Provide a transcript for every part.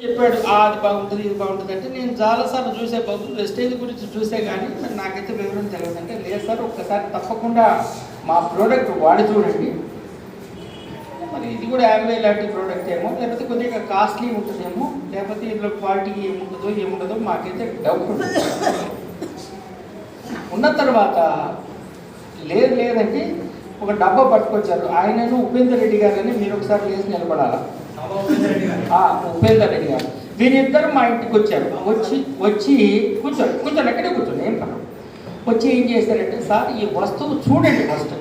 చెప్పాడు అది బాగుంటుంది ఇది బాగుంటుంది అంటే నేను చాలాసార్లు చూసే బాబు వెస్టేజ్ గురించి చూసే కానీ మరి నాకైతే వివరం తెలియదు అంటే లేదు సార్ ఒక్కసారి తప్పకుండా మా ప్రోడక్ట్ వాడి చూడండి, మరి ఇది కూడా యాభై లాంటి ప్రోడక్ట్ ఏమో లేకపోతే కొద్దిగా కాస్ట్లీ ఉంటుందేమో లేకపోతే ఇందులో క్వాలిటీ ఏముంటుందో మాకైతే డౌట్ ఉంటుంది. ఉన్న తర్వాత లేదంటే ఒక డబ్బా పట్టుకొచ్చారు, ఆయనను ఉపేందర్ రెడ్డి గారని మీరు ఒకసారి లేచి నిలబడాలా. ఉపేందర్ రెడ్డి గారు వీరిద్దరు మా ఇంటికి వచ్చారు. వచ్చి కూర్చోండి ఎక్కడే కూర్చోండి ఏం పని. వచ్చి ఏం చేశారంటే సార్ ఈ వస్తువు చూడండి, ఫస్ట్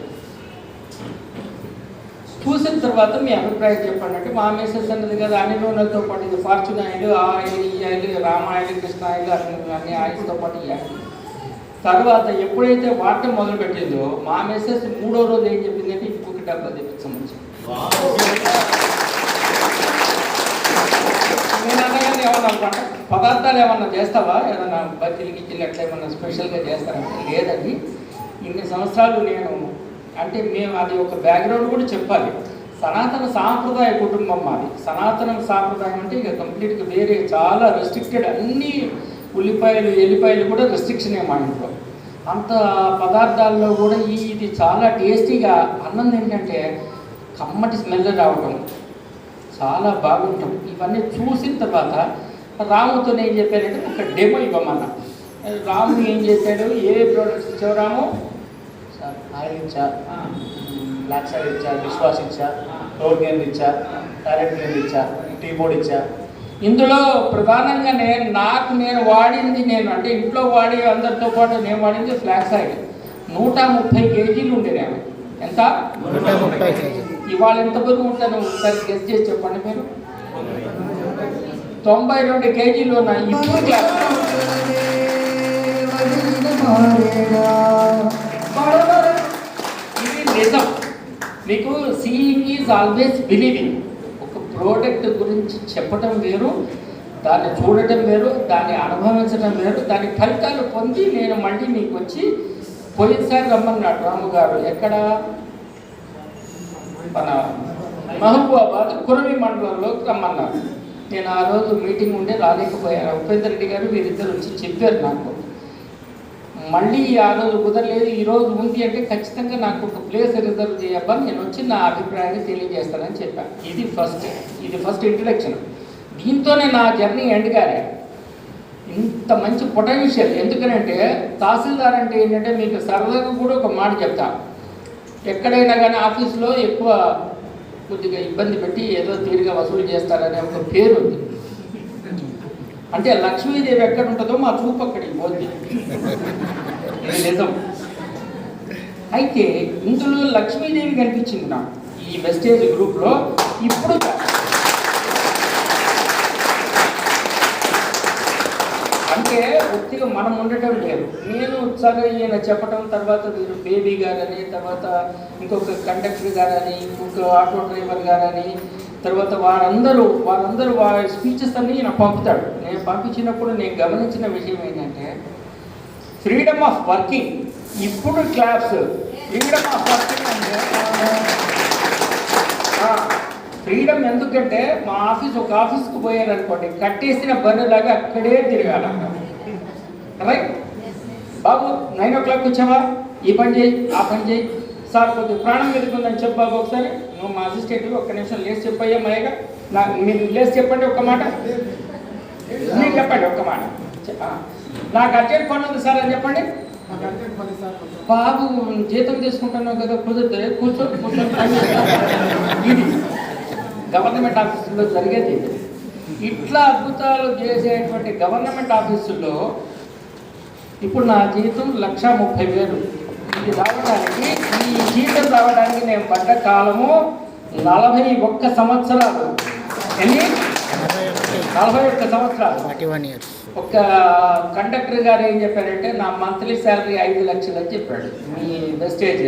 చూసిన తర్వాత మీ అభిప్రాయం చెప్పండి అంటే మా మెసేజ్ అన్నది కదా అన్ని నూనెలతో పాటు ఇది ఫార్చ్యూన్ ఆయిల్, ఆ ఆయిల్, ఈ oil, Rama oil, Krishna oil, అన్ని ఆయిల్స్తో పాటు ఈ ఆయిల్. తర్వాత ఎప్పుడైతే వాడటం మొదలుపెట్టిందో మా మెసేజ్ 3వ రోజు ఏం చెప్పిందంటే ఇంకొక డబ్బా తెప్పించమని. నేను అనగానే ఏమన్నా పదార్థాలు ఏమన్నా చేస్తావా, ఏదన్నా బజ్జీలు గిజ్జీలు అట్లా ఏమన్నా స్పెషల్గా చేస్తారంటే లేదండి, ఇన్ని సంవత్సరాలు నేను అంటే మేము అది ఒక బ్యాక్గ్రౌండ్ కూడా చెప్పాలి. సనాతన సాంప్రదాయ కుటుంబం మాది. సనాతన సాంప్రదాయం అంటే ఇక కంప్లీట్గా వేరే చాలా రెస్ట్రిక్టెడ్, అన్ని ఉల్లిపాయలు ఎల్లిపాయలు కూడా రెస్ట్రిక్షనే మా ఇంట్లో. అంత పదార్థాల్లో కూడా ఇది చాలా టేస్టీగా అన్నం ఏంటంటే కమ్మటి స్మెల్ రావటం చాలా బాగుంటాం. ఇవన్నీ చూసిన తర్వాత రాముతో ఏం చెప్పారంటే ఒక డెమో ఇవ్వమన్నా. రాము ఏం చేశాడు, ఏ ప్రోడక్ట్స్ ఇచ్చావు రాము? సార్ ఆయిల్ ఇచ్చా, బ్లాక్ సాయిల్ ఇచ్చా, విశ్వాస్ ఇచ్చా, రోడ్ గేమ్ ఇచ్చా, టారెట్ గేమ్ ఇచ్చా, టీ బోర్డ్ ఇచ్చా. ఇందులో ప్రధానంగా నేను వాడింది అంటే ఇంట్లో వాడి అందరితో పాటు నేను వాడింది ఫ్లాక్స్ ఆయిల్ 130 కేజీలు ఉండేది. ఎంత? 130 కేజీలు. ఇవాళ ఎంత బరువు ఉంటాను ఒకసారి గెస్ చేసి చెప్పండి మీరు. 92 కేజీలు ఉన్నాయి. ఇప్పుడు ఇది నిజం. మీకు సీయింగ్ ఈజ్ ఆల్వేస్ బిలీవింగ్. ఒక ప్రోడక్ట్ గురించి చెప్పటం వేరు, దాన్ని చూడటం వేరు, దాన్ని అనుభవించడం వేరు, దాని ఫలితాలు పొంది నేను మళ్ళీ మీకు వచ్చి పోయినసారి రమ్మన్నాడు రాము గారు. ఎక్కడ? మన మహబూబాబాద్ కురవి మండలంలోకి రమ్మన్నారు. నేను ఆ రోజు మీటింగ్ ఉంటే రాలేకపోయాను. ఉపేందర్ రెడ్డి గారు వీరిద్దరు వచ్చి చెప్పారు నాకు. మళ్ళీ ఆ రోజు కుదరలేదు, ఈరోజు ఉంది అంటే ఖచ్చితంగా నాకు ఒక ప్లేస్ రిజర్వ్ చేయబ్బా, నేను వచ్చి నా అభిప్రాయాన్ని తెలియజేస్తానని చెప్పాను. ఇది ఫస్ట్ ఇంట్రడక్షన్. దీంతోనే నా జర్నీ ఎండ్ కాలే. ఇంత మంచి పొటెన్షియల్. ఎందుకనంటే తహసీల్దార్ అంటే ఏంటంటే మీకు సరదాగా కూడా ఒక మాట చెప్తాను, ఎక్కడైనా కానీ ఆఫీస్లో ఎక్కువ కొద్దిగా ఇబ్బంది పెట్టి ఏదో తీరుగా వసూలు చేస్తారనే ఒక పేరు ఉంది. అంటే లక్ష్మీదేవి ఎక్కడ ఉంటుందో మా చూపు అక్కడికి పోతుంది. ఇది నిజం. అయితే ఇందులో లక్ష్మీదేవి కనిపించింది నాకు ఈ వెస్టేజ్ గ్రూప్లో. ఇప్పుడు అంటే ఒత్తిగా మనం ఉండటం లేదు. నేను ఉత్సాహంగా ఈయన చెప్పటం, తర్వాత వీరు బేబీ గారని, తర్వాత ఇంకొక కండక్టర్ గారని, ఇంకొక ఆటో డ్రైవర్ గారని, తర్వాత వారందరూ వారి స్పీచెస్ అన్నీ నాకు పంపుతాడు. నేను పంపించినప్పుడు నేను గమనించిన విషయం ఏంటంటే ఫ్రీడమ్ ఆఫ్ వర్కింగ్. ఇప్పుడు క్లాప్స్. ఫ్రీడమ్ ఆఫ్ వర్కింగ్ అంటే ఫ్రీడమ్ ఎందుకంటే మా ఒక ఆఫీస్కి పోయారనుకోండి, కట్టేసిన బర్రెలాగా అక్కడే తిరగాల. రైట్ బాబు 9 o'clock వచ్చావా, ఈ పని చేయి, ఆ పని చేయి, సార్ కొద్దిగా ప్రాణం ఎదుగుందని చెప్పు బాబు ఒకసారి. నువ్వు మా అసిస్టెంట్ ఒక్క నిమిషం లేచి చెప్పయ్యా మయగా, మీరు లేచి చెప్పండి ఒక్క మాట, మీరు చెప్పండి ఒక్క మాట. నాకు అర్జెంట్ పని ఉంది సార్ అని చెప్పండి. బాబు జీతం తీసుకుంటున్నావు కదా, కుదిరితే కూర్చొని ఇది గవర్నమెంట్ ఆఫీసుల్లో జరిగేది. ఇట్లా అద్భుతాలు చేసేటువంటి గవర్నమెంట్ ఆఫీసుల్లో ఇప్పుడు నా జీతం 1,30,000. ఇది రావడానికి, ఈ జీతం రావడానికి నేను పడ్డ కాలము 41 సంవత్సరాలు. ఎన్ని? 41 సంవత్సరాలు. ఒక కండక్టర్ గారు ఏం చెప్పారంటే నా మంత్లీ శాలరీ 5 లక్షలు అని చెప్పాడు. మీ వెస్టేజ్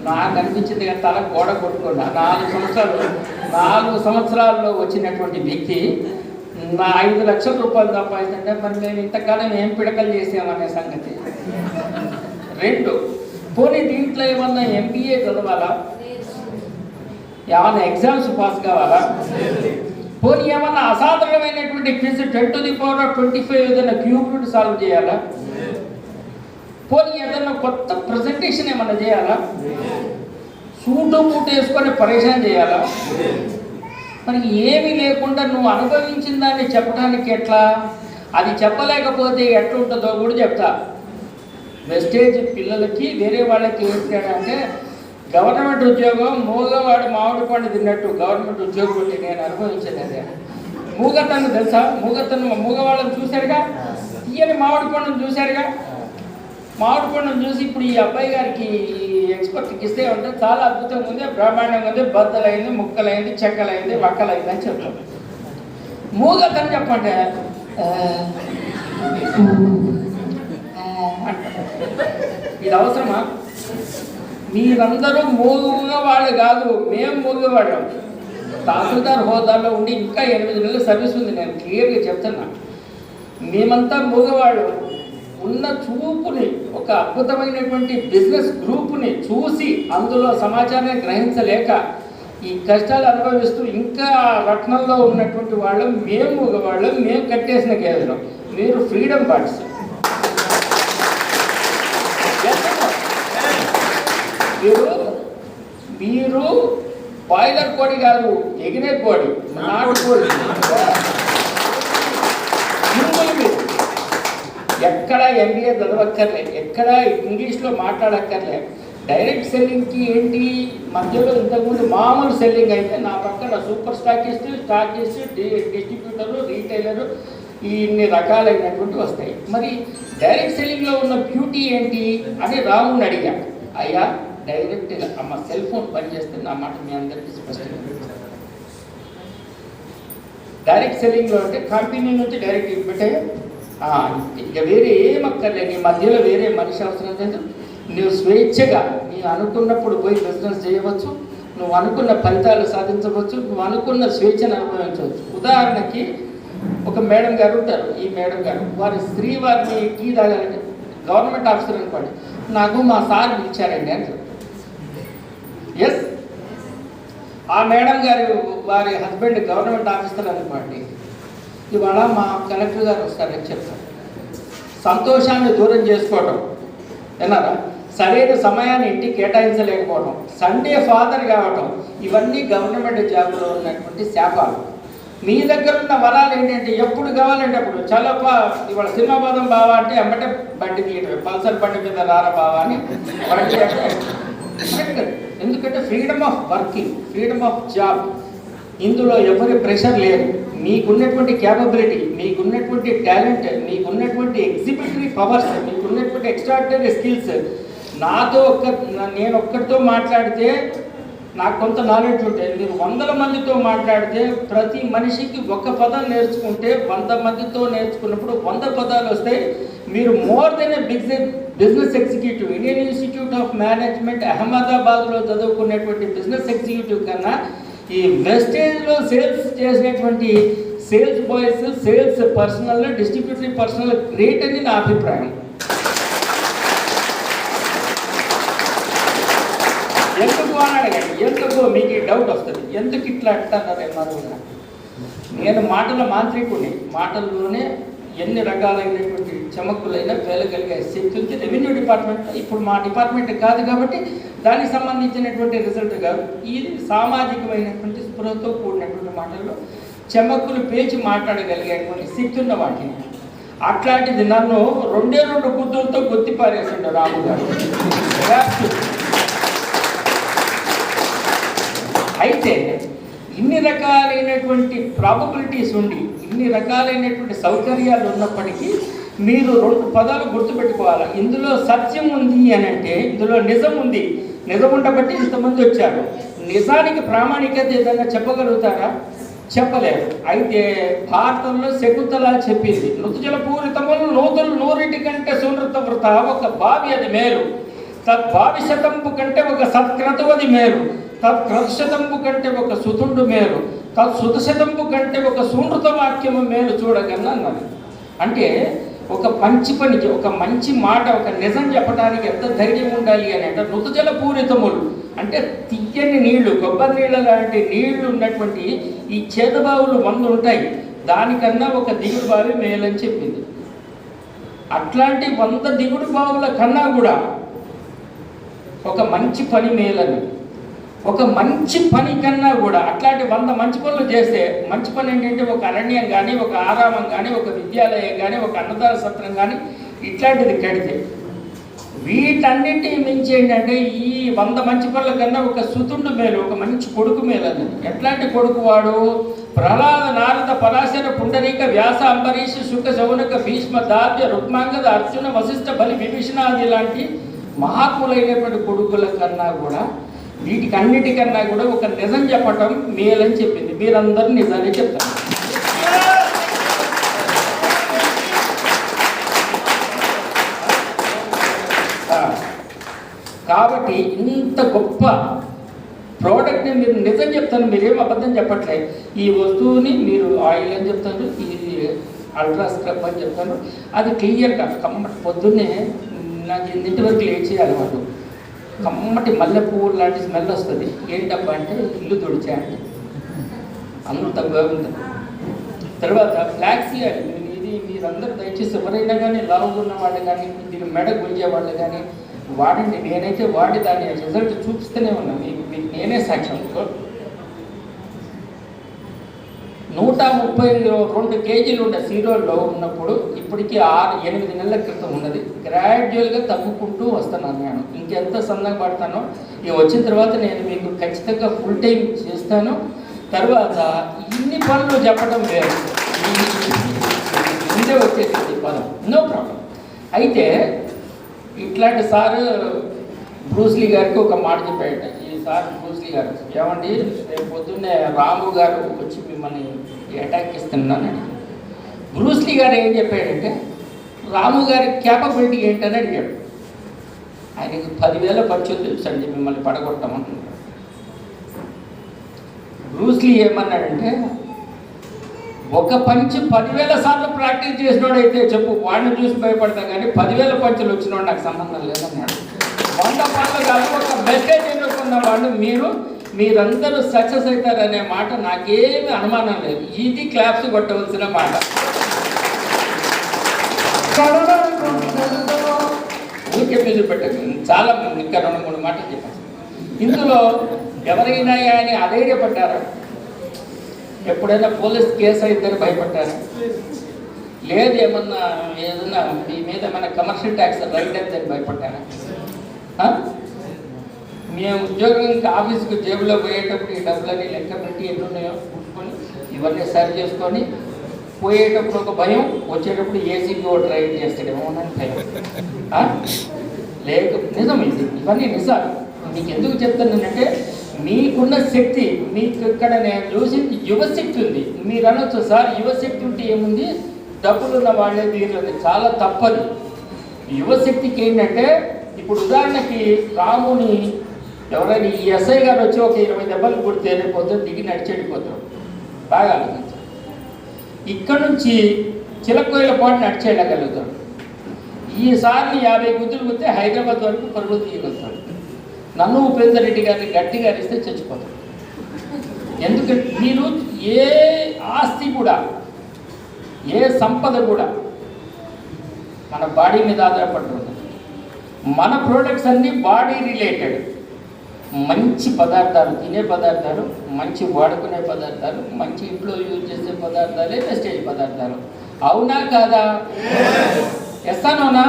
నాకు అనిపించింది కదా, తల గోడ కొట్టుకున్నా. 4 సంవత్సరాల్లో వచ్చినటువంటి వ్యక్తి నా 5 లక్షల రూపాయలు సంపాదించంటే మరి మేము ఇంతకాలం ఏం పిడకలు చేసామనే సంగతి. 2, పోనీ దీంట్లో ఏమన్నా MBA చదవాలా, ఏమన్నా ఎగ్జామ్స్ పాస్ కావాలా? పోనీ ఏమన్నా అసాధారణమైనటువంటి క్విజ్ 10⁻25 ఏదైనా క్యూబ్డ్ సాల్వ్ చేయాలా? పోనీ ఏదన్నా కొత్త ప్రజెంటేషన్ ఏమన్నా చేయాలా? సూటు మూట వేసుకొని పరేషాన్ చేయాలా? మరి ఏమీ లేకుండా నువ్వు అనుభవించిన దాన్ని చెప్పడానికి ఎట్లా? అది చెప్పలేకపోతే ఎట్లుంటుందో కూడా చెప్తా. వెస్టేజ్ పిల్లలకి వేరే వాళ్ళకి ఏంటంటే గవర్నమెంట్ ఉద్యోగం మూగవాడు మామిడి పండు తిన్నట్టు గవర్నమెంట్ ఉద్యోగం కొట్టి నేను అనుభవించేది అదే. మూగతను తెలుసా? మూగవాళ్ళని చూశారుగా, తీయని మామిడి పండును చూశారుగా. మామిడి పండును చూసి ఇప్పుడు ఈ అబ్బాయి గారికి ఎక్స్పర్ట్కి ఇస్తే ఉంటే చాలా అద్భుతంగా ఉంది, బ్రహ్మాండంగా ఉంది, బద్దలైంది, ముక్కలైంది, చెక్కలైంది, వక్కలైంది అని చెప్తాం. మూగతను చెప్పంటే ఇది అవసరమా? మీరందరూ మూగవాళ్ళు కాదు, మేము మూగవాళ్ళం. తహసీల్దార్ హోదాలో ఉండి ఇంకా 8 నెలల సర్వీస్ ఉంది, నేను క్లియర్గా చెప్తున్నా. మేమంతా మూగవాళ్ళు. ఉన్న చూపుని, ఒక అద్భుతమైనటువంటి బిజినెస్ గ్రూప్ని చూసి అందులో సమాచారాన్ని గ్రహించలేక ఈ కష్టాలు అనుభవిస్తూ ఇంకా రత్నంలో ఉన్నటువంటి వాళ్ళం మేము మూగవాళ్ళం. మేము కట్టేసిన కేంద్రం, మీరు ఫ్రీడమ్ బర్డ్స్. మీరు బాయిలర్ కోడి కాదు, ఎగిరే కోడి, నాటు కోడి. మీరు ఎక్కడ MBA చదవక్కర్లే, ఎక్కడ ఇంగ్లీష్లో మాట్లాడక్కర్లే. డైరెక్ట్ సెల్లింగ్కి ఏంటి మధ్యలో ఇంతకుముందు మామూలు సెల్లింగ్ అయితే నా పక్కన సూపర్ స్టాకిస్ట్, డిస్ట్రిబ్యూటరు, రీటైలరు, ఇన్ని రకాలైనటువంటి వస్తాయి. మరి డైరెక్ట్ సెల్లింగ్లో ఉన్న బ్యూటీ ఏంటి అని రాముని అడిగా. అయ్యా డైరెక్ట్గా అమ్మ సెల్ ఫోన్ పనిచేస్తే నా మాట మీ అందరికీ స్పష్టంగా. డైరెక్ట్ సెల్లింగ్లో అంటే కంపెనీ నుంచి డైరెక్ట్ ఇవ్వబట్టే ఇక వేరే ఏమక్కర్లే, నీ మధ్యలో వేరే మనిషి అవసరం లేదు. నువ్వు స్వేచ్ఛగా నీ అనుకున్నప్పుడు పోయి బిజినెస్ చేయవచ్చు, నువ్వు అనుకున్న ఫలితాలు సాధించవచ్చు, నువ్వు అనుకున్న స్వేచ్ఛను అనుభవించవచ్చు. ఉదాహరణకి ఒక మేడం గారు ఉంటారు, ఈ మేడం గారు వారి స్త్రీ వారిని టీ తాగాలంటే గవర్నమెంట్ ఆఫీసర్ అనుకోండి, నాకు మా సార్ పిలిచారండి అంటారు. ఎస్, ఆ మేడం గారు వారి హస్బెండ్ గవర్నమెంట్ ఆఫీసర్ అనుకోండి, ఇవాళ మా కలెక్టర్ గారు వస్తారని చెప్తారు. సంతోషాన్ని దూరం చేసుకోవడం విన్నారా, సరైన సమయాన్ని ఇంటికి కేటాయించలేకపోవడం, సండే ఫాదర్ కావడం, ఇవన్నీ గవర్నమెంట్ జాబ్లో ఉన్నటువంటి శాపాలు. మీ దగ్గర ఉన్న వరాలు ఏంటంటే ఎప్పుడు కావాలంటే అప్పుడు చాలా ఇవాళ సినిమా పదం బావా అంటే అమ్మటే బండి తీయటం, పల్సర్ బండి మీద రారా బావా అని బండి. ఎందుకంటే freedom of working, freedom of job, ఇందులో ఎవరి ప్రెషర్ లేదు. మీకున్నటువంటి క్యాపబిలిటీ, మీకున్నటువంటి టాలెంట్, మీకున్నటువంటి ఎగ్జిబిటరీ పవర్స్, మీకున్నటువంటి ఎక్స్ట్రాడినరీ స్కిల్స్. నేను ఒక్కరితో మాట్లాడితే నాకు కొంత నాలెడ్జ్ ఉంటుంది. మీరు 100 మందితో మాట్లాడితే ప్రతి మనిషికి ఒక పదం నేర్చుకుంటే 100 మందితో నేర్చుకున్నప్పుడు 100 పదాలు వస్తాయి. మీరు more than A business executive, Indian institute of management అహ్మదాబాద్లో చదువుకునేటువంటి బిజినెస్ ఎగ్జిక్యూటివ్ కన్నా ఈ వెస్టేజ్లో సేల్స్ చేసినటువంటి sales boys, sales personal, distributary personal great అని నా అభిప్రాయం. ఎందుకు అని అడగండి, ఎందుకు మీకు ఈ డౌట్ వస్తుంది, ఎందుకు ఇట్లా అంటున్నారు? నేను మాటల మాంత్రికుడిని, మాటల్లోనే ఎన్ని రకాలైనటువంటి చమక్కులైనా పేలగలిగే శక్తి ఉంది. రెవెన్యూ డిపార్ట్మెంట్ ఇప్పుడు మా డిపార్ట్మెంట్ కాదు కాబట్టి దానికి సంబంధించినటువంటి రిజల్ట్ కాదు. ఇది సామాజికమైనటువంటి స్పృహతో కూడినటువంటి మాటల్లో చెమక్కులు పేచి మాట్లాడగలిగేటువంటి శక్తి ఉన్న వాటిని. అట్లాంటిది నన్ను 2 గుద్దులతో గుత్తి పారేసిండు రాము గారు. అయితే ఇన్ని రకాలైనటువంటి ప్రాబబిలిటీస్ ఉండి, ఇన్ని రకాలైనటువంటి సౌకర్యాలు ఉన్నప్పటికీ మీరు 2 పదాలు గుర్తుపెట్టుకోవాలి. ఇందులో సత్యం ఉంది అని అంటే ఇందులో నిజం ఉంది. నిజం ఉండబట్టి ఇంతమంది వచ్చారు. నిజానికి ప్రామాణికత ఏదైనా చెప్పగలుగుతారా? చెప్పలేరు. అయితే భారతంలో శకుంతల చెప్పింది, నృతుజల పూరితములు నూతులు 100 కంటే సునృత వృత, ఒక బావి అది మేలు, తద్భావిశతంపు కంటే ఒక సత్క్రతువది మేలు, తత్క్రతుశతంపు కంటే ఒక సుతుండు మేలు, తత్సుతశతంపు కంటే ఒక సునృత వాక్యము మేలు చూడగలను అన్నది. అంటే ఒక మంచి పని, ఒక మంచి మాట, ఒక నిజం చెప్పడానికి ఎంత ధైర్యం ఉండాలి అని అంటే, నృతుజల పూరితములు అంటే తియ్యని నీళ్లు, కొబ్బరి నీళ్ళ లాంటి నీళ్లు ఉన్నటువంటి ఈ చేదబావులు 100 ఉంటాయి, దానికన్నా ఒక దిగుడు బావి మేలని చెప్పింది. అట్లాంటి 100 దిగుడు బావుల కన్నా కూడా ఒక మంచి పని మేలని, ఒక మంచి పని కన్నా కూడా అట్లాంటి 100 మంచి పనులు చేస్తే, మంచి పని ఏంటంటే ఒక అరణ్యం కానీ, ఒక ఆరామం కానీ, ఒక విద్యాలయం కానీ, ఒక అన్నదాన సత్రం కానీ ఇట్లాంటిది కడితే, వీటన్నింటి మించి ఏంటంటే ఈ 100 మంచి పనుల కన్నా ఒక సుతుండు మేలు, ఒక మంచి కొడుకు మేలు అన్నది. ఎట్లాంటి కొడుకు వాడు? ప్రహ్లాద, నారద, పరాశర, పుండరీక, వ్యాస, అంబరీష, శుక, శౌనక, భీష్మ, దార్య, రుక్మాంగద, అర్జున, వశిష్ఠ, బలి, విభీషణాది లాంటి మహాత్ములైనటువంటి కొడుకుల కన్నా కూడా, వీటికి అన్నిటికన్నా కూడా ఒక నిజం చెప్పటం మేలని చెప్పింది. మీరందరూ నిజాన్ని చెప్తారు. కాబట్టి ఇంత గొప్ప ప్రోడక్ట్ని మీరు నిజం చెప్తాను, మీరేం అబద్ధం చెప్పట్లేదు. ఈ వస్తువుని మీరు ఆయిల్ అని చెప్తాను, ఇది అల్ట్రా స్క్రబ్ అని చెప్తాను, అది క్లియర్గా కమ్మటి. పొద్దున్నే నాకు 8 వరకు లేట్ చేయాలి వాళ్ళు, కమ్మటి మల్లెపువ్వు లాంటి స్మెల్ వస్తుంది. ఏంటబ్బా అంటే ఇల్లు తుడిచాయండి, అంత బాగుంటుంది. తర్వాత ఫ్లాక్సీ ఆయిల్, ఇది మీరందరూ దయచేసి ఎవరైనా కానీ లావుగా ఉన్న వాళ్ళు కానీ, దీన్ని మెడ గుంజే వాళ్ళు కానీ వాడండి. నేనైతే వాడి దాని రిజల్ట్ చూపిస్తూనే ఉన్నాను, మీకు నేనే సాక్ష్యం. 132 కేజీలు ఉండే సీరోల్లో ఉన్నప్పుడు ఇప్పటికీ 6-8 నెలల క్రితం ఉన్నది. గ్రాడ్యువల్గా తగ్గుకుంటూ వస్తున్నాను నేను. ఇంకెంత సన్నగా పడతానో ఇక వచ్చిన తర్వాత నేను మీకు ఖచ్చితంగా ఫుల్ టైం చేస్తాను. తర్వాత ఇన్ని పనులు చెప్పడం వేరు, ముందే వచ్చేసింది పదం, నో ప్రాబ్లం. అయితే ఇట్లాంటి సారు బ్రూస్లీ గారికి ఒక మాట చెప్పాడట. ఈ సార్ బ్రూస్లీ గారు, ఏమండి రేపు పొద్దున్నే రాము గారు వచ్చి మిమ్మల్ని అటాక్ ఇస్తున్నానని. బ్రూస్లీ గారు ఏం చెప్పాడంటే, రాము గారి క్యాపబిలిటీ ఏంటని అడిగాడు. ఆయనకి 10,000 పంచులు తెలుసు అండి మిమ్మల్ని పడగొట్టమన్నాడు. బ్రూస్లీ ఏమన్నాడంటే, ఒక పంచి 10,000 సార్లు ప్రాక్టీస్ చేసినోడైతే చెప్పు, వాడిని చూసి భయపడతా కానీ 10,000 పంచులు వచ్చినోడు నాకు సంబంధం లేదన్నాడు. 100 పనులు కాదు, ఒక మెసేజ్ ఎన్నుకున్న వాళ్ళు మీరందరూ సక్సెస్ అవుతారనే మాట నాకేమీ అనుమానం లేదు. ఇది క్లాప్స్ కొట్టవలసిన మాట. ఊరికే మీరు పెట్టండి, చాలా ఇంకా 2-3 మాటలు చెప్పాను. ఇందులో ఎవరైనా కానీ అధైర్యపడ్డారా? ఎప్పుడైనా పోలీస్ కేసు అయితేనే భయపడ్డారు? లేదు ఏదన్నా మీ మీద ఏమైనా కమర్షియల్ ట్యాక్స్ రైట్ అయితే భయపడ్డారా? మేము ఉద్యోగం ఆఫీస్కి జేబులో పోయేటప్పుడు ఈ డబ్బులన్నీ లెక్క పెట్టి ఎన్నున్నాయో చూసుకొని ఇవన్నీ సరి చేసుకొని పోయేటప్పుడు ఒక భయం, వచ్చేటప్పుడు ఏసీపీ ఒకటి రైడ్ చేస్తాడేమో అని భయం. లేక నిజం ఇది, ఇవన్నీ నిజాలు. మీకు ఎందుకు చెప్తానంటే, మీకున్న శక్తి, మీకు ఇక్కడ నేను చూసింది యువశక్తి ఉంది. మీరు అనొచ్చు, సార్ యువశక్తి ఉంటే ఏముంది, డబ్బులున్న వాళ్ళే తీరుతుంది. చాలా తప్పది. యువశక్తికి ఏంటంటే, ఇప్పుడు ఉదాహరణకి రాముని ఎవరైనా ఈ ఎస్ఐ గారు వచ్చి ఒక 20 దెబ్బలు కొడితే రేపు దిగి నడిచేడిపోతాడు. బాగా ఆలోచించారు. ఇక్కడ నుంచి చిలకోయిల పాటు నడిచేయగలుగుతాడు. ఈసారిని 50 గుద్దులు కొడితే హైదరాబాద్ వరకు పరుగులు తీయగలుగుతాడు. నన్ను ఉపేందర్ రెడ్డి గారిని గట్టిగా అరిస్తే చచ్చిపోతాడు. ఎందుకంటే మీరు ఏ ఆస్తి కూడా, ఏ సంపద కూడా మన బాడీ మీద ఆధారపడి ఉంటుంది. మన ప్రోడక్ట్స్ అన్నీ బాడీ రిలేటెడ్. మంచి పదార్థాలు, తినే పదార్థాలు, మంచి వాడుకునే పదార్థాలు, మంచి ఇంట్లో యూజ్ చేసే పదార్థాలే వెస్టేజ్ పదార్థాలు. అవునా కాదా? ఎస్తానోనా?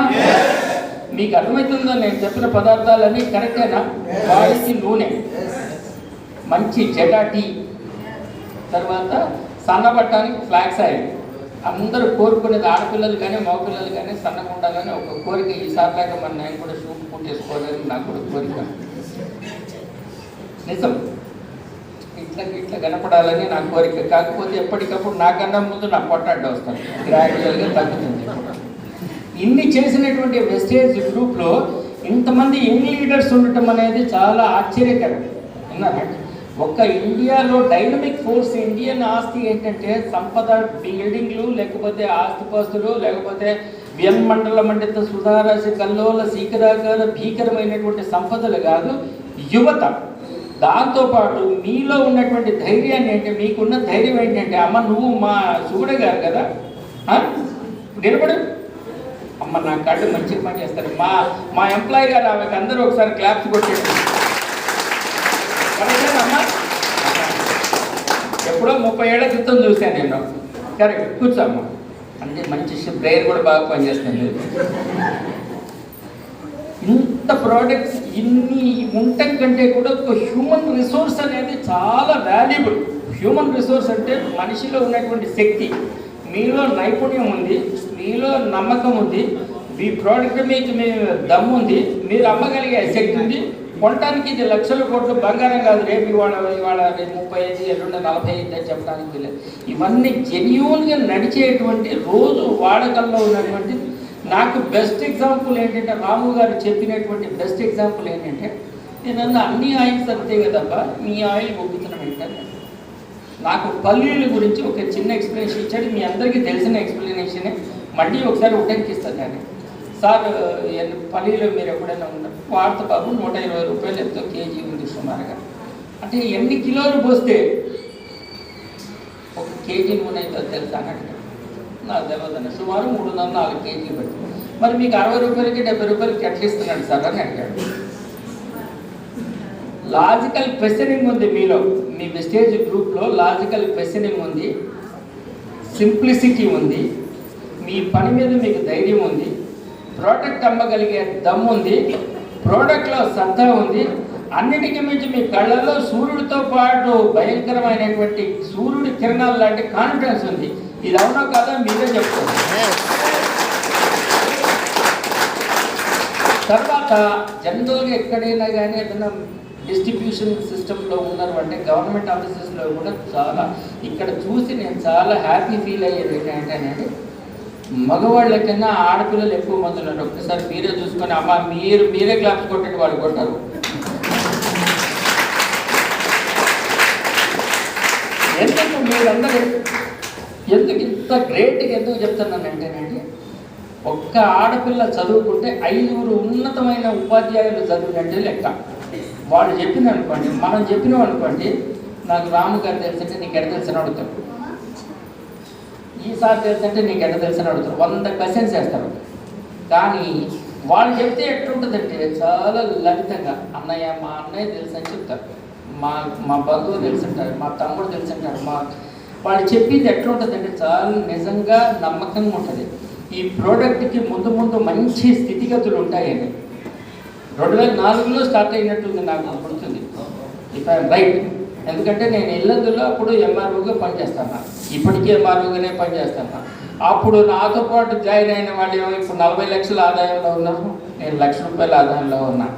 మీకు అర్థమవుతుందో నేను చెప్పిన పదార్థాలన్నీ కరెక్టేనా? బాడీకి నూనె, మంచి జెడా టీ, తర్వాత సన్నబట్టానికి ఫ్లాక్స్ ఆయిల్. అందరూ కోరుకునేది, ఆడపిల్లలు కానీ మగపిల్లలు కానీ సన్నగా ఉండాలని ఒక కోరిక. ఈసారి లాగా మన నేను కూడా షూట్ పుట్టేసుకోవాలని నాకు కూడా కోరిక. నిజం, ఇట్లా కనపడాలని నా కోరిక. కాకపోతే ఎప్పటికప్పుడు నాకన్నా ముందు నా పొట్టాడ్డ వస్తాను, గ్రాడ్యువల్గా తగ్గుతుంది. ఇన్ని చేసినటువంటి వెస్టేజ్ గ్రూప్లో ఇంతమంది యంగ్ లీడర్స్ ఉండటం అనేది చాలా ఆశ్చర్యకరం. విన్నారంటే, ఒక్క ఇండియాలో డైనమిక్ ఫోర్స్ ఇండియన్ ఆస్తి ఏంటంటే సంపద, బిల్డింగ్లు, లేకపోతే ఆస్తిపాస్తులు, లేకపోతే వ్యన్మండల మండిత సుధారాశి కల్లోల శీకరాకార భీకరమైనటువంటి సంపదలు కాదు. యువత. దాంతోపాటు మీలో ఉన్నటువంటి ధైర్యాన్ని అంటే మీకున్న ధైర్యం ఏంటంటే, అమ్మ నువ్వు మా సుగుడ గారు కదా నిలబడు అమ్మ, నా కళ్ళు మంచిగా పని చేస్తారు. మా ఎంప్లాయీ గారు ఆమెకు అందరూ ఒకసారి క్లాప్స్ కొట్టేది. అమ్మా ఎప్పుడో 30 ఏళ్ల క్రితం చూశాను నేను. కరెక్ట్, కూర్చోమ్మా. అంటే మంచి బ్రెయిన్ కూడా బాగా పనిచేస్తుంది. ఇంత ప్రోడక్ట్స్ ఇన్ని ఉండటం కంటే కూడా ఒక హ్యూమన్ రిసోర్స్ అనేది చాలా వాల్యుబుల్. హ్యూమన్ రిసోర్స్ అంటే మనిషిలో ఉన్నటువంటి శక్తి. మీలో నైపుణ్యం ఉంది, మీలో నమ్మకం ఉంది, మీ ప్రోడక్ట్ మీకు దమ్ము ఉంది, మీరు అమ్మగలిగే శక్తి ఉంది. కొనడానికి ఇది లక్షల కోట్లు బంగారం కాదు. రేపు ఇవాళ 35, ఎల్లుండి 45 అని చెప్పడానికి వీలేదు. ఇవన్నీ జెన్యూన్గా నడిచేటువంటి రోజు వాడకంలో ఉన్నటువంటి. నాకు బెస్ట్ ఎగ్జాంపుల్ ఏంటంటే, రాము గారు చెప్పినటువంటి బెస్ట్ ఎగ్జాంపుల్ ఏంటంటే, నేను అన్ని ఆయిల్స్ అంతే కదబ్బా, మీ ఆయిల్ ఒప్పుతున్నాం ఏంటంటే, నాకు పల్లీల గురించి ఒక చిన్న ఎక్స్ప్లెనేషన్ ఇచ్చాడు. మీ అందరికీ తెలిసిన ఎక్స్ప్లెనేషనే మళ్ళీ ఒకసారి ఉటంకి ఇస్తాను నేను. సార్ పల్లీలు మీరు ఎప్పుడైనా ఉన్నారు వార్త బాబు 120 రూపాయలు ఎంతో కేజీ ఉంది సుమారుగా. అంటే ఎన్ని కిలోలు పోస్తే ఒక కేజీ నూనె అవుతుంది తెలుసా అన్నట్టు నాకు తెలియదన్న. సుమారు 304 కేజీలు పెడుతుంది. మరి మీకు 60 రూపాయలకి 70 రూపాయలకి ఎట్లా ఇస్తున్నాడు సార్ అని అడిగాడు. లాజికల్ క్వశ్చనింగ్ ఉంది మీలో, మీ వెస్టేజ్ గ్రూప్లో లాజికల్ క్వశ్చనింగ్ ఉంది, సింప్లిసిటీ ఉంది, మీ పని మీద మీకు ధైర్యం ఉంది, ప్రోడక్ట్ అమ్మగలిగే దమ్ము ఉంది, ప్రోడక్ట్లో సత్తా ఉంది. అన్నిటికీ మించి మీ కళ్ళల్లో సూర్యుడితో పాటు భయంకరమైనటువంటి సూర్యుడి కిరణాలు లాంటి కాన్ఫిడెన్స్ ఉంది. ఇది అవునో కాదా మీరే చెప్తారు. తర్వాత జనరల్గా ఎక్కడైనా కానీ ఏదైనా డిస్ట్రిబ్యూషన్ సిస్టంలో ఉన్నారు అంటే గవర్నమెంట్ ఆఫీసెస్లో కూడా చాలా ఇక్కడ చూసి నేను చాలా హ్యాపీ ఫీల్ అయ్యేది ఏంటంటే, మగవాళ్ళ కన్నా ఆడపిల్లలు ఎక్కువ మంది ఉన్నారు. ఒక్కసారి మీరే చూసుకొని అమ్మ మీరే క్లాప్స్ కొట్టండి, వాళ్ళు కొట్టారు. ఎందుకు మీరందరూ ఎందుకు ఇంత గ్రేట్గా ఎందుకు చెప్తున్నానంటేనండి, ఒక్క ఆడపిల్ల చదువుకుంటే 5 ఉన్నతమైన ఉపాధ్యాయులు చదువుకుంటే లెక్క. వాళ్ళు చెప్పిన అనుకోండి, మనం చెప్పినాం అనుకోండి, నాకు రాము గారు తెలుసంటే నీకు ఎక్కడ తెలిసిన అడుగుతారు, ఈసారి తెలుసంటే నీకు ఎక్కడ తెలిసిన అడుగుతారు, 100 క్వశ్చన్స్ వేస్తారు. కానీ వాళ్ళు చెప్తే ఎట్లుంటుందంటే చాలా లలితంగా, అన్నయ్య మా అన్నయ్య తెలుసు అని చెప్తారు, మా బంధువు తెలుసుంటారు, మా తమ్ముడు తెలుసుంటారు. వాళ్ళు చెప్పింది ఎట్లుంటుందంటే చాలా నిజంగా నమ్మకంగా ఉంటుంది. ఈ ప్రోడక్ట్కి ముందు మంచి స్థితిగతులు ఉంటాయని 2004లో స్టార్ట్ అయినట్టుంది నాకు గుర్తుంది, ఇఫ్ ఐఎమ్ రైట్. ఎందుకంటే నేను ఇల్లందులో అప్పుడు ఎంఆర్ఓగా పనిచేస్తాను, ఇప్పటికీ ఎంఆర్ఓగానే పనిచేస్తాను. అప్పుడు నాతో పాటు జాయిన్ అయిన వాళ్ళు ఇప్పుడు 40 లక్షల ఆదాయంలో ఉన్నారు, నేను ₹1,00,000 ఆదాయంలో ఉన్నా.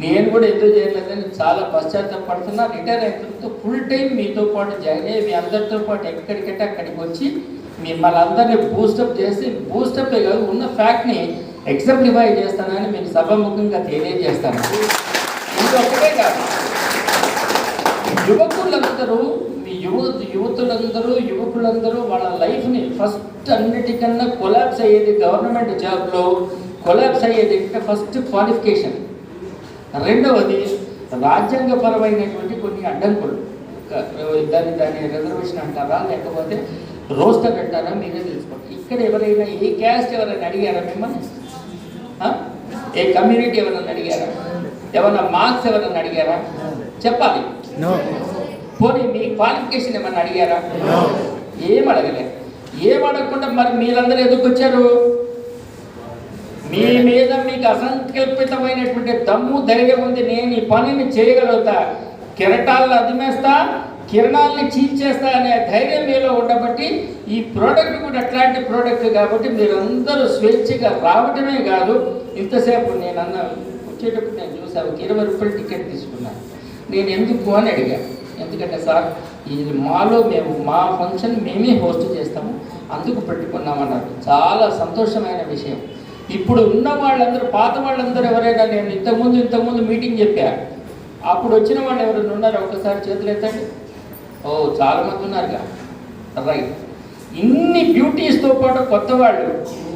నేను కూడా ఎందుకు చేయలేదని చాలా పశ్చాత్తాపడుతున్నా. రిటైర్ అయిన తర్వాత ఫుల్ టైం మీతో పాటు జాయిన్ అయ్యి మీ అందరితో పాటు ఎక్కడికంటే అక్కడికి వచ్చి మిమ్మల్ని అందరినీ బూస్టప్ చేసి, బూస్టప్పే కాదు ఉన్న ఫ్యాక్ట్ని ఎగ్జాంప్లిఫై చేస్తానని మీకు సభాముఖంగా తెలియజేస్తాను. ఇంకొకటే కాదు, యువకులందరూ మీ యువకులందరూ వాళ్ళ లైఫ్ని ఫస్ట్ అన్నిటికన్నా కొలాప్స్ అయ్యేది గవర్నమెంట్ జాబ్లో కొలాప్స్ అయ్యేది అంటే ఫస్ట్ క్వాలిఫికేషన్, రెండవది రాజ్యాంగపరమైనటువంటి కొన్ని అడ్డంకులు. దాన్ని రిజర్వేషన్ అంటారా లేకపోతే రోస్టర్ అంటారా మీరే తెలుసుకోండి. ఇక్కడ ఎవరైనా ఏ క్యాస్ట్ ఎవరైనా అడిగారా మిమ్మల్ని, ఏ కమ్యూనిటీ ఎవరైనా అడిగారా, ఏమన్నా మార్క్స్ ఎవరైనా అడిగారా, చెప్పాలి. పోనీ మీ క్వాలిఫికేషన్ ఏమన్నా అడిగారా, ఏం అడగలేదు. ఏం అడగకుండా మరి మీరందరూ ఎందుకు వచ్చారు? మీ మీద మీకు అసంకల్పితమైనటువంటి దమ్ము ధైర్యం ఉంది, నేను ఈ పనిని చేయగలుగుతా, కిరటాలను అదిమేస్తా, కిరణాలని చీల్చేస్తా అనే ధైర్యం మీలో ఉండబట్టి ఈ ప్రోడక్ట్ కూడా అట్లాంటి ప్రోడక్ట్ కాబట్టి మీరందరూ స్వేచ్ఛగా రావటమే కాదు. ఇంతసేపు నేను వచ్చేటప్పుడు నేను చూసాను, ₹20 టికెట్ తీసుకున్నాను. నేను ఎందుకు అని అడిగాను. ఎందుకంటే సార్ ఇది మా ఫంక్షన్ మేమే హోస్ట్ చేస్తాము, అందుకు పెట్టుకున్నామన్నారు. చాలా సంతోషమైన విషయం. ఇప్పుడు ఉన్న వాళ్ళందరూ, పాత వాళ్ళందరూ ఎవరైనా, నేను ఇంతకుముందు మీటింగ్ చెప్పాను, అప్పుడు వచ్చిన వాళ్ళు ఎవరైనా ఉన్నారు ఒకసారి చేతులు ఎత్తండి. ఓ చాలామంది ఉన్నారుగా, రైట్. ఇన్ని బ్యూటీస్తో పాటు కొత్త వాళ్ళు,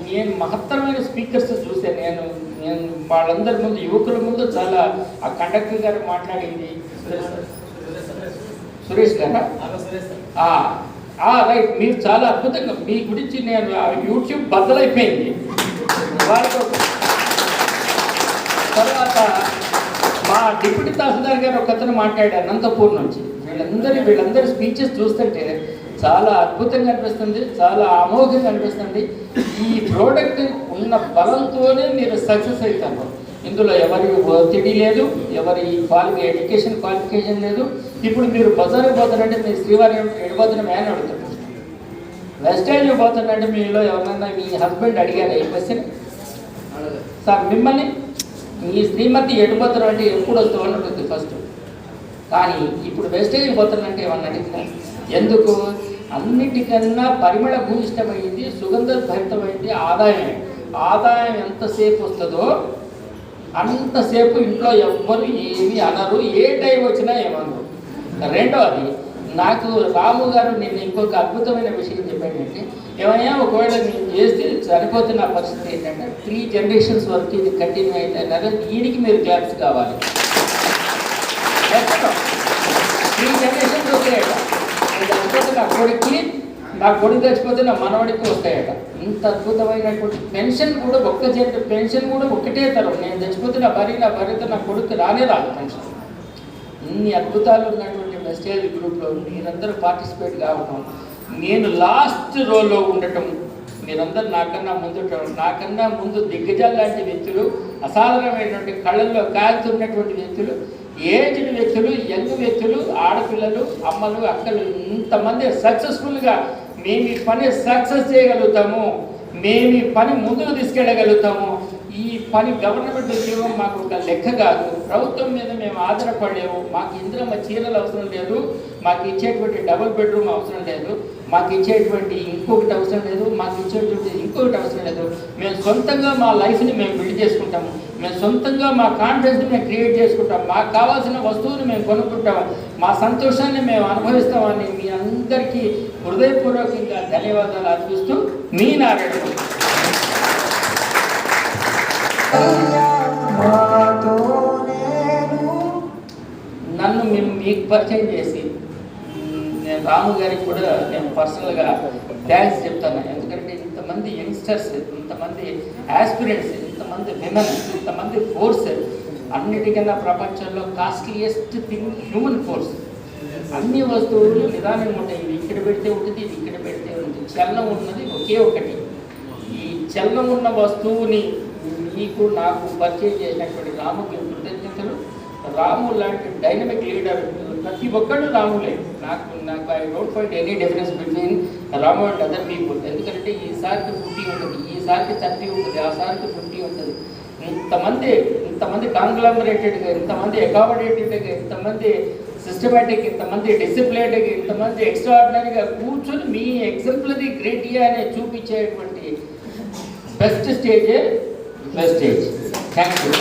నేను మహత్తరమైన స్పీకర్స్ చూసాను. నేను వాళ్ళందరి ముందు, యువకుల ముందు చాలా ఆ కండక్టర్ గారు మాట్లాడింది సురేష్ గారా, రైట్, మీరు చాలా అద్భుతంగా మీ గురించి నేను యూట్యూబ్ బద్దలైపోయింది వాళ్ళతో. తర్వాత మా డిప్యూటీ తహసీల్దార్ గారు ఒకతను మాట్లాడారు అనంతపూర్ నుంచి. వీళ్ళందరి స్పీచెస్ చూస్తుంటే చాలా అద్భుతంగా అనిపిస్తుంది, చాలా అమోఘంగా అనిపిస్తుంది. ఈ ప్రోడక్ట్ ఉన్న బలంతోనే మీరు సక్సెస్ అవుతారు. ఇందులో ఎవరి ఒత్తిడి లేదు, ఎవరి ఎడ్యుకేషన్ క్వాలిఫికేషన్ లేదు. ఇప్పుడు మీరు బజార్కి పోతారంటే మీరు శ్రీవారి ఎడిపోతున్న మ్యాన్ అడుగుతారు, వెస్టైల్కి పోతారంటే మీలో ఎవరన్నా మీ హస్బెండ్ అడిగారు ఈ క్వశ్చన్, సార్ మిమ్మల్ని మీ శ్రీమతి ఎడిపోతారు అంటే ఎప్పుడు వస్తావు అని అడుగుతుంది ఫస్ట్. కానీ ఇప్పుడు వెస్టైల్కి పోతారంటే ఏమన్నా అడిగినా ఎందుకు? అన్నిటికన్నా పరిమళ భూయిష్టమైంది, సుగంధ భరితమైంది ఆదాయం ఎంతసేపు వస్తుందో అంతసేపు ఇంట్లో ఎవ్వరు ఏమి అనరు, ఏ టైం వచ్చినా ఏమనరు. రెండవది, నాకు రాము గారు నిన్న ఇంకొక అద్భుతమైన విషయం చెప్పాడంటే, ఏమయ్యా ఒకవేళ నేను చేస్తే సరిపోతున్న పరిస్థితి ఏంటంటే 3 generations వరకు ఇది కంటిన్యూ అయితే దీనికి మీరు క్లాప్స్ కావాలి. 3 generations వస్తాయట. చచ్చిపోతే నా కొడుకు చచ్చిపోతే నా మనవడికి వస్తాయట. ఇంత అద్భుతమైనటువంటి పెన్షన్ కూడా పెన్షన్ కూడా ఒక్కటే తరం. నేను చచ్చిపోతే నా భార్యతో నా కొడుకు రాదు పెన్షన్. ఇన్ని అద్భుతాలు ఉన్నటువంటి వెస్టేజ్ గ్రూప్లో మీరందరూ పార్టిసిపేట్ కావటం, నేను లాస్ట్ రోలో ఉండటం, మీరందరూ నాకన్నా ముందు దిగ్గజాలు లాంటి వ్యక్తులు, అసాధారణమైనటువంటి కళ్ళల్లో కాల్చున్నటువంటి వ్యక్తులు, ఏజ్డ్ వ్యక్తులు, యంగ్ వ్యక్తులు, ఆడపిల్లలు, అమ్మలు, అక్కలు, ఇంతమంది సక్సెస్ఫుల్గా మేము ఈ పని సక్సెస్ చేయగలుగుతాము, మేము ఈ పని ముందుకు తీసుకెళ్ళగలుగుతాము. ఈ పని గవర్నమెంట్ ఉద్యోగం మాకు ఒక లెక్క కాదు, ప్రభుత్వం మీద మేము ఆధారపడలేము. మాకు ఇందులో మా చీరలు అవసరం లేదు, మాకు ఇచ్చేటువంటి డబుల్ బెడ్రూమ్ అవసరం లేదు, మాకు ఇచ్చేటువంటి ఇంకొకటి అవసరం లేదు, మాకు ఇచ్చేటువంటి ఇంకొకటి అవసరం లేదు. మేము సొంతంగా మా లైఫ్ని మేము బిల్డ్ చేసుకుంటాము, మేము సొంతంగా మా కాన్ఫిడెన్స్ని మేము క్రియేట్ చేసుకుంటాం, మాకు కావాల్సిన వస్తువుని మేము కొనుక్కుంటాము, మా సంతోషాన్ని మేము అనుభవిస్తామని మీ అందరికీ హృదయపూర్వకంగా ధన్యవాదాలు అర్పిస్తూ మీ నారాయణ. నన్ను మీకు పరిచయం చేసి నేను రాము గారికి కూడా నేను పర్సనల్గా థ్యాంక్స్ చెప్తాను. ఎందుకంటే ఇంతమంది యంగ్స్టర్స్, ఇంతమంది ఆస్పిరెంట్స్, ఇంతమంది విమెన్, ఇంతమంది ఫోర్స్, అన్నిటికన్నా ప్రపంచంలో కాస్ట్లీయెస్ట్ థింగ్ హ్యూమన్ ఫోర్స్. అన్ని వస్తువులు నిదానంగా ఉంటాయి. ఇది ఇక్కడ పెడితే ఉంటుంది, ఇది ఇక్కడ పెడితే ఉంటుంది. చలనం ఉన్నది ఒకే ఒకటి. ఈ చలనం ఉన్న వస్తువుని మీకు నాకు పరిచయం చేసినటువంటి రాముకి కృతజ్ఞతలు. రాము లాంటి డైనమిక్ లీడర్ ప్రతి ఒక్కళ్ళు రాములే. నాకు I don't find any difference between Ramu and other people. ఎందుకంటే ఈసారికి 50 ఉంటుంది, ఈసారికి 30 ఉంటుంది, ఆ సారికి 50 ఉంటుంది. ఇంతమంది కాంగ్లామరేటెడ్గా, ఇంతమంది అకామిడేటెడ్గా, ఇంతమంది సిస్టమేటిక్, ఇంతమంది డిసిప్లిన్డ్గా, ఇంతమంది ఎక్స్ట్రాఆర్డినరీగా కూర్చొని మీ ఎగ్జాంపులరీ గ్రేటియా అనే చూపించేటువంటి బెస్ట్ స్టేజే వెస్టేజ్. Thank you.